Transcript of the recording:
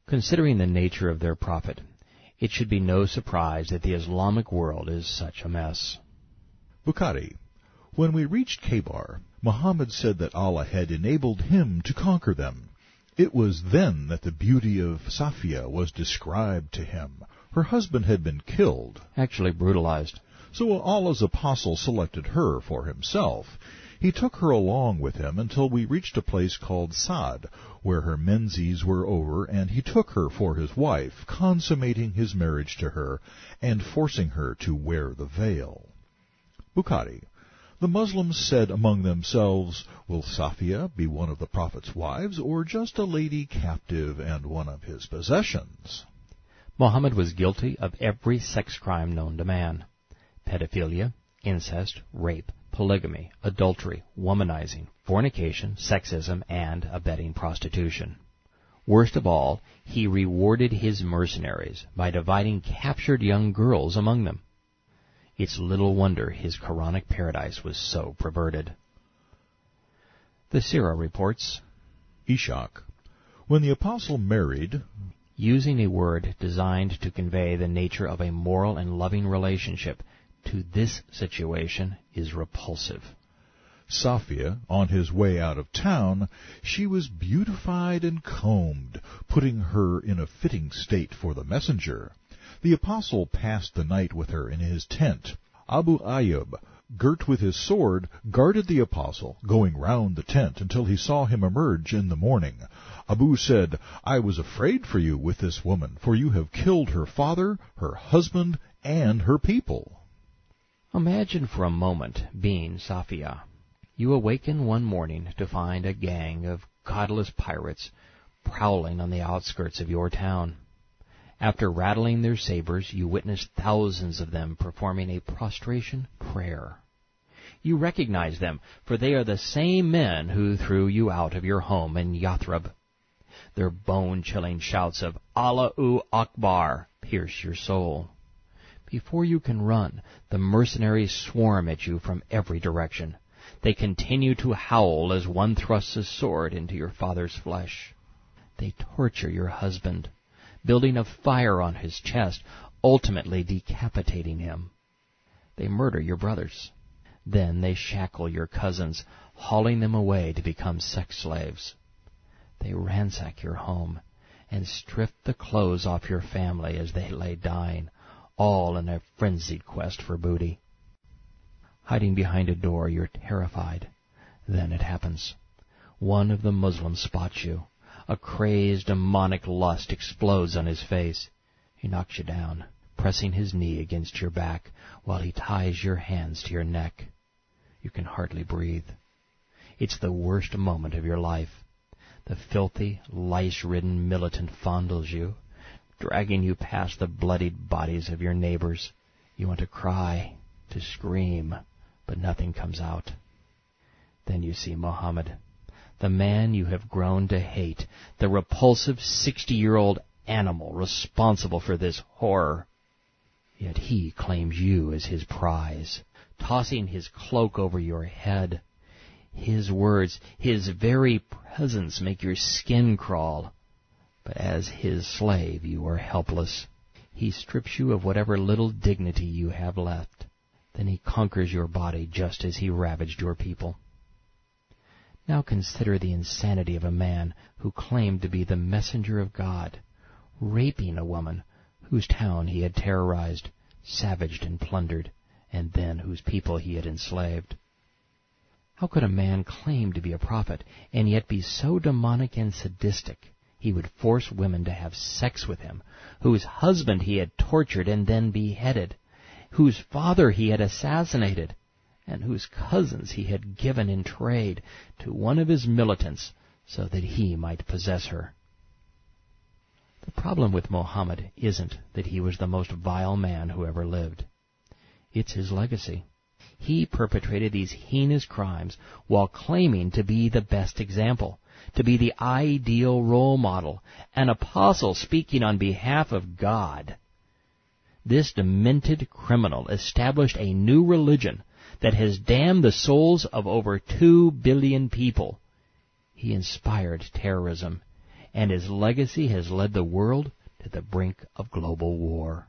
Considering the nature of their prophet, it should be no surprise that the Islamic world is such a mess. Bukhari. When we reached Khaybar, Muhammad said that Allah had enabled him to conquer them. It was then that the beauty of Safiyah was described to him. Her husband had been killed. Actually brutalized. So Allah's apostle selected her for himself. He took her along with him until we reached a place called Sa'd, where her menses were over, and he took her for his wife, consummating his marriage to her, and forcing her to wear the veil. Bukhari. The Muslims said among themselves, will Safiyah be one of the Prophet's wives, or just a lady captive and one of his possessions? Muhammad was guilty of every sex crime known to man: pedophilia, incest, rape, polygamy, adultery, womanizing, fornication, sexism, and abetting prostitution. Worst of all, he rewarded his mercenaries by dividing captured young girls among them. It's little wonder his Quranic paradise was so perverted. The Sirah reports, Ishaq. When the apostle married, using a word designed to convey the nature of a moral and loving relationship to this situation is repulsive. Safiyah, on his way out of town, she was beautified and combed, putting her in a fitting state for the messenger. The apostle passed the night with her in his tent. Abu Ayyub, girt with his sword, guarded the apostle, going round the tent until he saw him emerge in the morning. Abu said, I was afraid for you with this woman, for you have killed her father, her husband, and her people. Imagine for a moment being Safiyah. You awaken one morning to find a gang of godless pirates prowling on the outskirts of your town. After rattling their sabers, you witness thousands of them performing a prostration prayer. You recognize them, for they are the same men who threw you out of your home in Yathrib. Their bone-chilling shouts of Allahu Akbar pierce your soul. Before you can run, the mercenaries swarm at you from every direction. They continue to howl as one thrusts a sword into your father's flesh. They torture your husband, building a fire on his chest, ultimately decapitating him. They murder your brothers. Then they shackle your cousins, hauling them away to become sex slaves. They ransack your home and strip the clothes off your family as they lay dying, all in a frenzied quest for booty. Hiding behind a door, you're terrified. Then it happens. One of the Muslims spots you. A crazed, demonic lust explodes on his face. He knocks you down, pressing his knee against your back while he ties your hands to your neck. You can hardly breathe. It's the worst moment of your life. The filthy, lice-ridden militant fondles you, dragging you past the bloodied bodies of your neighbors. You want to cry, to scream, but nothing comes out. Then you see Muhammad, the man you have grown to hate, the repulsive 60-year-old animal responsible for this horror. Yet he claims you as his prize, tossing his cloak over your head. His words, his very presence make your skin crawl. But as his slave, you are helpless. He strips you of whatever little dignity you have left. Then he conquers your body just as he ravaged your people. Now consider the insanity of a man who claimed to be the messenger of God, raping a woman whose town he had terrorized, savaged and plundered, and then whose people he had enslaved. How could a man claim to be a prophet and yet be so demonic and sadistic he would force women to have sex with him, whose husband he had tortured and then beheaded, whose father he had assassinated, and whose cousins he had given in trade to one of his militants so that he might possess her? The problem with Muhammad isn't that he was the most vile man who ever lived. It's his legacy. He perpetrated these heinous crimes while claiming to be the best example, to be the ideal role model, an apostle speaking on behalf of God. This demented criminal established a new religion that has damned the souls of over 2 billion people. He inspired terrorism, and his legacy has led the world to the brink of global war.